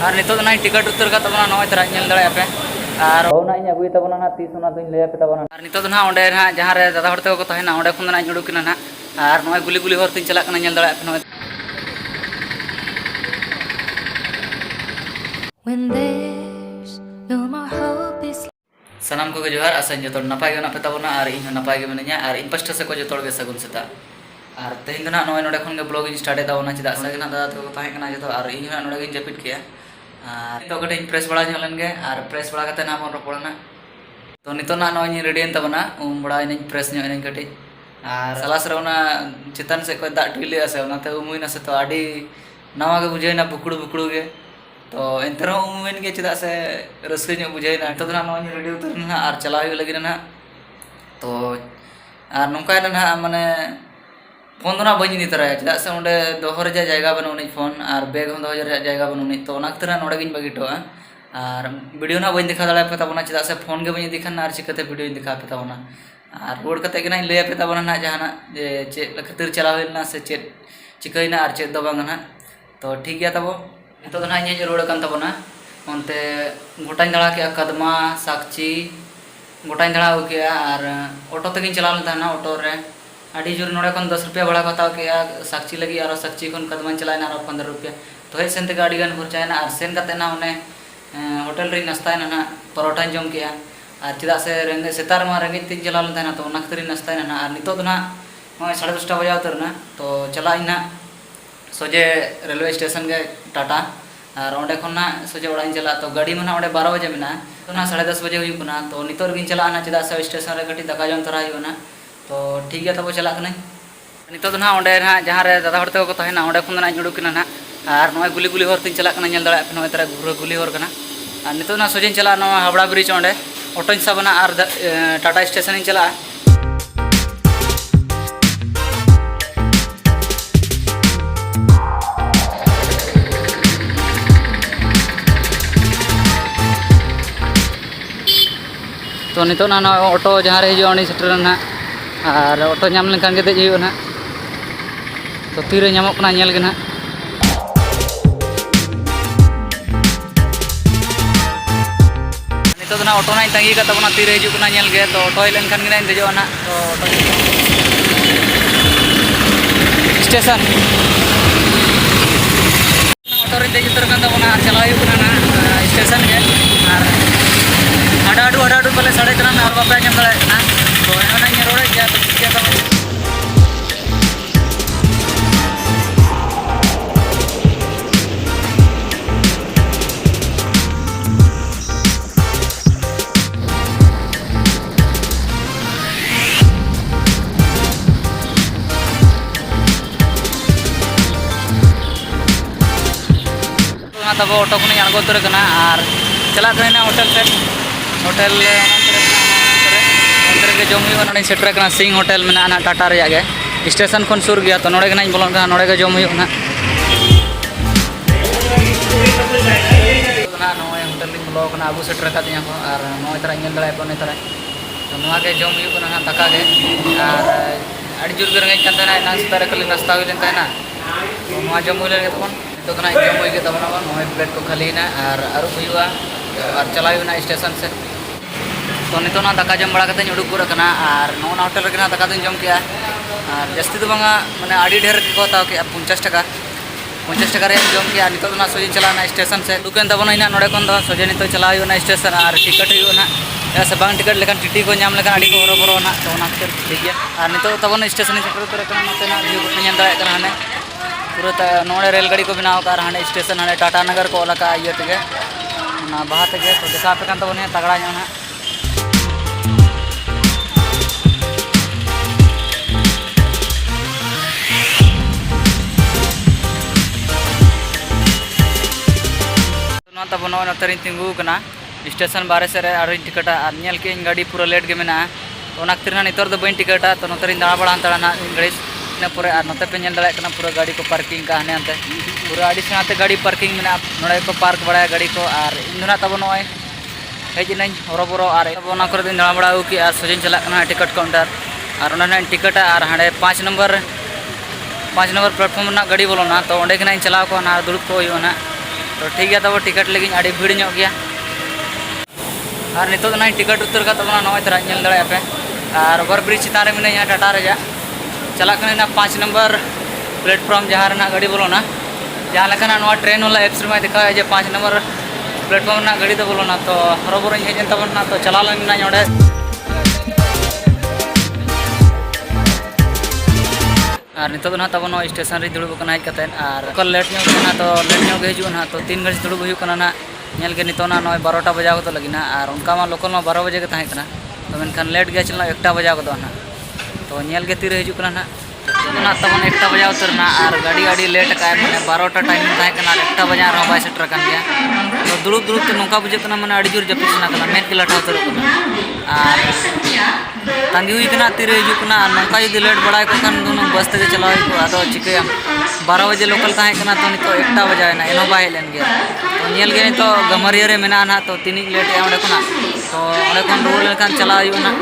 और नितो ना टिकट उतर का तबना नय तरा नेल दड़े पे और ओना इन अगुई तबना ना तीस ओना दुन ले पे तबना और नितो ना ओंडे ना जहां रे दादा हरते को तहना ओंडे खन ना उडुकिना ना और नय गुली गुली हर तीन चला कना नेल दड़े पे नय when there's no more hope is sanam ko johar asan jotor napai gana pe tabona ar in napai ge menanya ar in pasta se ko jotor ge sagun seta আর তেহিন না নয় নডে খন গে ব্লগিং স্টার্ট এদা ওনা চিদা সাগনা দাদা তো তাহে kana joto R in na node ge japit kiya আর তো কটে press বড়া ᱧᱮᱞᱮᱱ ge আর প্রেস বড়া kate na mon ropolana to nito na noy ni ready en tabana bड़ा in press ᱧᱚᱜ ᱮᱱᱟᱹᱧ ᱠᱟᱹᱴᱤᱡ আর salas re ona चितान से को दा ᱴᱤᱞᱤ ase ona te umuina se to adi nawa ge bujhaina bukuru bukuru ge तो एंतरो women के चिदा से रस्के ᱧᱚᱜ बुझाइना तो ना नोय रेडी उतर ना और चलाव हुई लगी ना तो और नोंका ना माने फोन दो ना बनी दी तरह चिदा से ओंडे दोहर जा जायगा बनुनी फोन और बैग हम दोहर जा जायगा बनुनी तो ओना तरह नोडे गिन बगिटोआ और वीडियो ना बनी दिखा दड़ा पे तबना चिदा से फोन के बनी दिखा ना और चिकते वीडियो दिखा पे तबना और रोड कते के ना ले पे तबना ना जहाना जे चे खतिर चलाव ना से चे चिकइना और चे दो बांगना तो ठीक गया तबो तो ना इन रोड कान तबना ओनते गोटाñ दड़ा के कदमा साक्षी गोटाñ दड़ा के और ऑटो तगिन चलाव लेता ऑटो रे आड़ी जोर नोडे खन 10 रुपया भाड़ा हताव के साक्षी लगी और साक्षी खन कदमा चलायना और 15 रुपया तो हे सेनते गाड़ी गान खर्चायना और सेन कते ना ओने होटल रे नास्तायना ना परोठा जम के और चिदा से रेंगे सेतार मा रेंगे तीन चलाव लेता तो ओना खतरी नास्तायना ना और नितो ना 10:30 बजे उतरना तो चला इना सोजे रेलवे स्टेशन के टाटा और ओंडे खन ना सोजे ओड़ा चला तो गाड़ी में ना ओंडे 12 बजे में तो ना 10:30 बजे हुई ना तो नितोर गिन चला ना चिदा से स्टेशन रे गटी दाका जम तरा हुई ना तो ठीक है तब चला कने नितो ना ओंडे ना जहां रे दादा हरते को तहना ओंडे खन ना जुडुकिना ना और नय गुली गुली हर तीन चला कना नेल दड़ा पे नय तरा गुली हर कना और नितो ना सोजे चला ना हावड़ा ब्रिज ओंडे ऑटो सबना और टाटा स्टेशन चला तो नितो ना ऑटो जहाँ रे हिजुआ उनी सेटर ना और ऑटो नाम लेखान के देज हुई ना तो तीरे नामक कना नेल गे ना नितो ना ऑटो ना तंगी का तबना तीरे हिजु कना नेल गे तो ऑटो हेलन खान गे ना देजो ना तो स्टेशन ऑटो रे देज उतर कान तबना चला हुई ना स्टेशन के और अडाडू पहले साढ़े चला और बापा जम दड़ा तो एना रोड़े गया तो ठीक है तब ऑटो को अड़गो उतर और चला करना होटल से होटल के जम हुई ना सेटर सिंह होटल में ना टाटा रे गे स्टेशन खन सुर गया तो नोड़े ना बोलन नोड़े के जम हुई ना होटल बोलो आगू सेटर का और नई तरह नेल दड़ा पे तरह तो के जम हुई ना दाका गे और अड़ी जोर गे रेंगे ना सेतारे खाली नाश्ता हुई लेन तो जम हुई लेन तब तो जम हुई गए तबना नई प्लेट को खाली और आरूप हुआ और चला स्टेशन से तो नितो ना दाका जम बड़ा कते उडुक गुरकना और नोना होटल रे दाका दिन जम किया और जस्ती तो बांगा माने आड़ी ढेर को हताव के 50 टाका रे जम किया नितो ना सोजे चलाना स्टेशन से दुकान तबना इना नोडे कोन दो सोजे नितो चला हुई स्टेशन और टिकट हुई ना ऐसे बांग टिकट लेकिन टीटी को नाम लेकिन आड़ी को बरो ना तो ना ठीक है और नितो तबना स्टेशन सेटर उतर कना नते ना व्यू को नेल दाड़ा कना हाने पूरा नोडे रेलगाड़ी को बनाव का हाने स्टेशन हाने टाटा नगर को लका इये तगे ना बाहा तगे तो देखा पे कान तबने तगड़ा ना तब नोतर तिंगू स्टेशन बारे से और टिकटा और नेल के गाड़ी पूरा लेट के मेना तो खातिर नितर दो बी टिकटा तो नोतर दाड़ा बड़ा अंतड़ा गाड़ी इन पुरे और नोते पे नेल दड़ा पूरा गाड़ी को पार्किंग का हाने अंते पूरा आड़ी सेनाते गाड़ी पार्किंग में नोड़े को पार्क बड़ा गाड़ी को और इन तब नॉय हेजना हरबरो और तब दाड़ा बड़ा की और सोजे चला टिकट काउंटर और टिकटा और हाँ 5 नंबर प्लेटफॉर्म गाड़ी बोलोना तो अंडे चलाव को दुड़ब को तो ठीक है तब टिकट लगी अड़ी भीड़ ᱧᱚᱜ गया और नितो ना टिकट उतर का तब नॉय तरह नेल दड़े पे और ओवर ब्रिज चितान रे मिने टाटा रेजा चला कने 5 नंबर प्लेटफॉर्म जहाँ रना गाड़ी बोलोना जहाँ लेखना नवा ट्रेन वाला एप्स में दिखा है जे 5 नंबर प्लेटफॉर्म ना गाड़ी तो बोलोना तो हरोबर हेजन तबना तो चला लेना नोडे और नितो ना तब स्टेशन रे दुड़ब कना हज कते और लेट ᱧᱚᱜ तो लेट ᱧᱚᱜ हिजुआ ना तो 3 घड़ी दुड़ब हुई कना ना नेल के नितो ना 12टा बजा को लगिना और उनका मा लोकल मा 12 बजे के ताहे कना तो मेनखान लेट गया चलना 1टा बजा को ना तो नेल के तीर हिजु कना ना तो ना तब 1टा बजा उतरना और गाड़ी लेट का माने 12टा टाइमिंग ताहे कना 1टा बजा रो बाय सेटर कान गया तो दुड़ब दुड़ब ते नोका बुझे कना माने अड़ी जोर जपिस ना कना मेन के लाठा उतर कना और तंगी हुई कना तीर हिजु कना नोका यदि लेट बड़ा को खान दोनों बस ते चलावे को आदो चिके 12 बजे लोकल ताहे कना तो नितो 1टा बजा ना एनो बाय लेन गया तो नेल गे तो गमरिया रे मेना ना तो तीन लेट ओंडे कोना तो ओंडे कोन रुल लेखान चला ना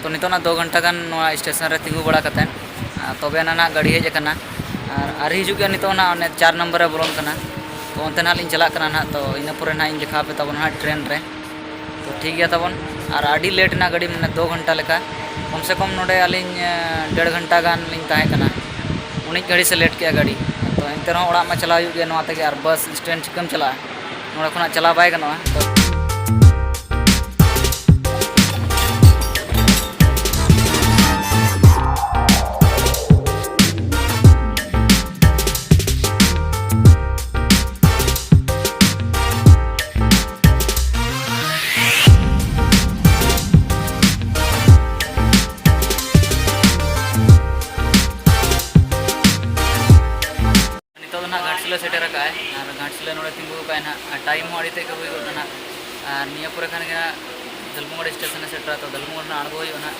तो नितो ना 2 घंटा गान नोआ स्टेशन रे तिंगु बड़ा कते तबे ना गाड़ी हेज कना और हिजु के नितो ना 4 नंबर रे बोलन कना तो ओनते ना लिन चला कना ना तो इना पुरे ना इन देखा पे तब ना ट्रेन रे तो ठीक गया तबन और आडी लेट ना गाड़ी माने 2 घंटा लेका कम से कम नोडे अलिन 1.5 घंटा गान लिन ताहे कना उनी घड़ी से लेट किया गाड़ी तो एंते रहो ओड़ा मा चला हुई गया नोआ तेगे और बस स्टैंड चिकम चला नोडे खना चला बाय गनोआ तो घाटशिला सेटर का है और घाटशिला नोड़े तिंगु का है ना टाइम हो आड़ी ते के हुई ना और निया पूरे खान के दलमुगड़ स्टेशन सेटर तो दलमुगड़ ना अड़गो हुई ना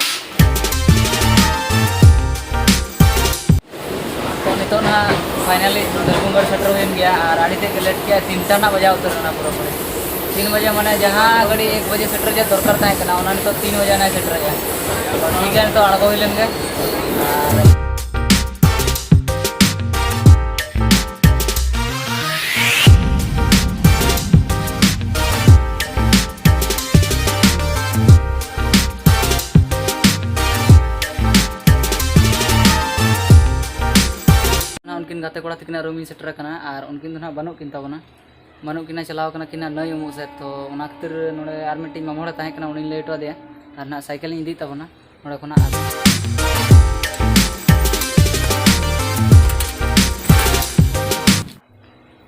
तो नितो ना फाइनली दलमुगड़ सेटर हुई गया और आड़ी ते के लेट किया 3टा ना बजा उतर ना पूरा पूरे 3 बजे माने जहाँ गाड़ी 1 बजे सेटर जा दरकार ताहे कना ओना नितो 3 बजे ना सेटर जा तो ठीक है तो अड़गो हुई लेंगे और उनकिन गाते कोड़ा तकिना रूम सेटर कना और उनकिन ना बानु किन तबना बानु किना चलाव कना किना नय उमु से तो ओना खातिर नोडे आर मिटी मामोड़े ताहे कना उनी लेट वादे और ना साइकिल इदी तबना नोडे खना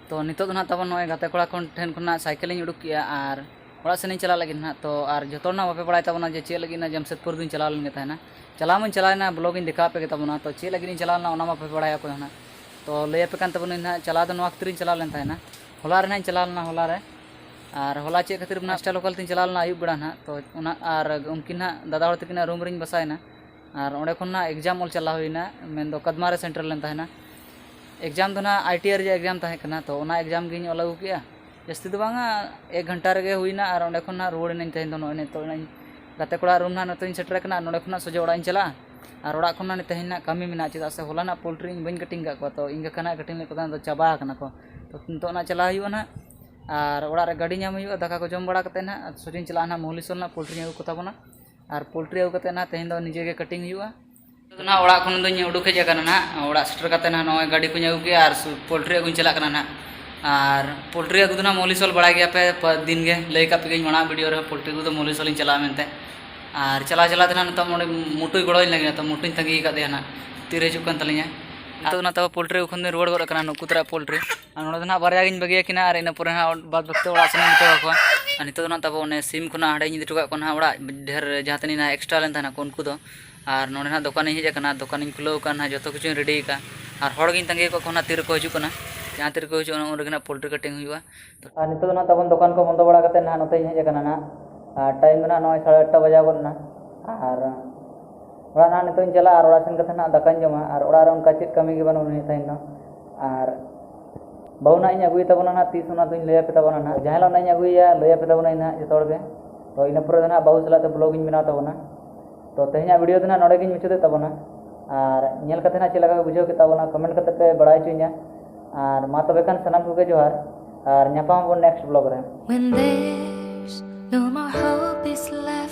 तो नितो ना तब नय गाते कोड़ा कोन ठेन खना साइकिल उडुक किया और ओड़ा सेनी चला लगी ना तो और जतो ना बापे बड़ाय तबना जे चे लगी ना जमशेदपुर दिन चला लेन ताहे ना चला मन चलाना ब्लॉग इन दिखा पे तबना तो चे लगी चला ना ओना बापे बड़ाय को ना तो लय पे तब ना चला तो नवा खतिर चला लेन ताहे ना होला रे ना चला लेना होला रे और होला चे खातिर ना स्टा लोकल तीन चला लेना आयुब बड़ा ना तो उना और उनकिन ना दादा हड़ तकिन रूम रिन बसायना और ओंडे खन ना एग्जाम ओल चला हुईना मेन दो कदमारे सेंटर लेन ताहे ना एग्जाम तो ना ITR जे एग्जाम ताहे कना तो ओना एग्जाम गिन ओल अगु किया जस्ती तो बांगा 1 घंटा रे हुईना और ओंडे खन ना रोड नेन ताहे दो नोने तो गाते कोड़ा रूम ना नतोइन सेटर कना नोडे खन सोजे ओड़ा इन चला और ओड़ा खन ना तेहन ना कमी मेना चेदा से होला ना पोल्ट्री बइन कटिंग का तो इंगा कना कटिंग ले पता तो चाबा कना को तो नितो ना चला हुई ना और ओड़ा रे गाड़ी नाम हुई दाका को जम बड़ा कते ना सोजिन चला ना मोहलीसोल ना पोल्ट्री अगु को ताबना और पोल्ट्री अगु कते ना तेहन दो निजे के कटिंग हुआ तो ना ओड़ा खन दो उडुक हेज कना ना ओड़ा सेटर कते ना नय गाड़ी को अगु के और पोल्ट्री अगु चला कना ना और पोल्ट्री अगु ना मोहलीसोल बड़ा गया पे दिन गे लय का पे मना वीडियो रे पोल्ट्री अगु मोहलीसोल चला मेनते और चला चला ना तो मुटुई गड़ोई लगे तो मुटुई तंगी का ना तीर हजून तलिया तो ना तब पोल्ट्री खन रुआड़ गड़ कना नुकुतरा पोल्ट्री और नोडे ना बारया गिन बगिया किना और इन पुरे ना बाद बक्ते ओड़ा सेन नितो को और नितो ना तब ओने सिम खुना हड़े इन दिटुका कोना ओड़ा ढेर जहाँ तनी ना एक्स्ट्रा लेन थाना कोन कुदो और नोडे ना दुकान हेज कना दुकान खुलाव कना जतो किछु रेडी का और हड़ गिन तंगी को कोना तीर को हजूकना जहाँ तीर को हजून उन पोल्ट्री कटिंग हुआ तो नितो ना तब दुकान को बंद बड़ा कते ना नोते हेज कना ना टाइम ना 9:30 बजा गना और ओड़ा ना नितो चला और ओड़ा सेन कथा ना दाकान जमा और ओड़ा रे उनका चेक कमी के बनो नहीं ताइन और बहुना इन अगुई तबना ना तीस ना तो लय पे तबना ना जहाँ ना अगुया लय पे तबना ना जतो के तो इन पर ना बहु सला ब्लॉग इन बना तबना तो तेहना वीडियो ना नोडे गिन मुचादे तबना और नेल कते ना चेलका बुझाव के तबना कमेंट कते पे बड़ाय चुइना और मा तबे खान सनाम को जोहार ᱟᱨ ᱧᱟᱯᱟᱢ ᱟᱵᱚᱱ ᱱᱮᱠᱥᱴ ᱵᱞᱚᱜ ᱨᱮ When there's no more hope.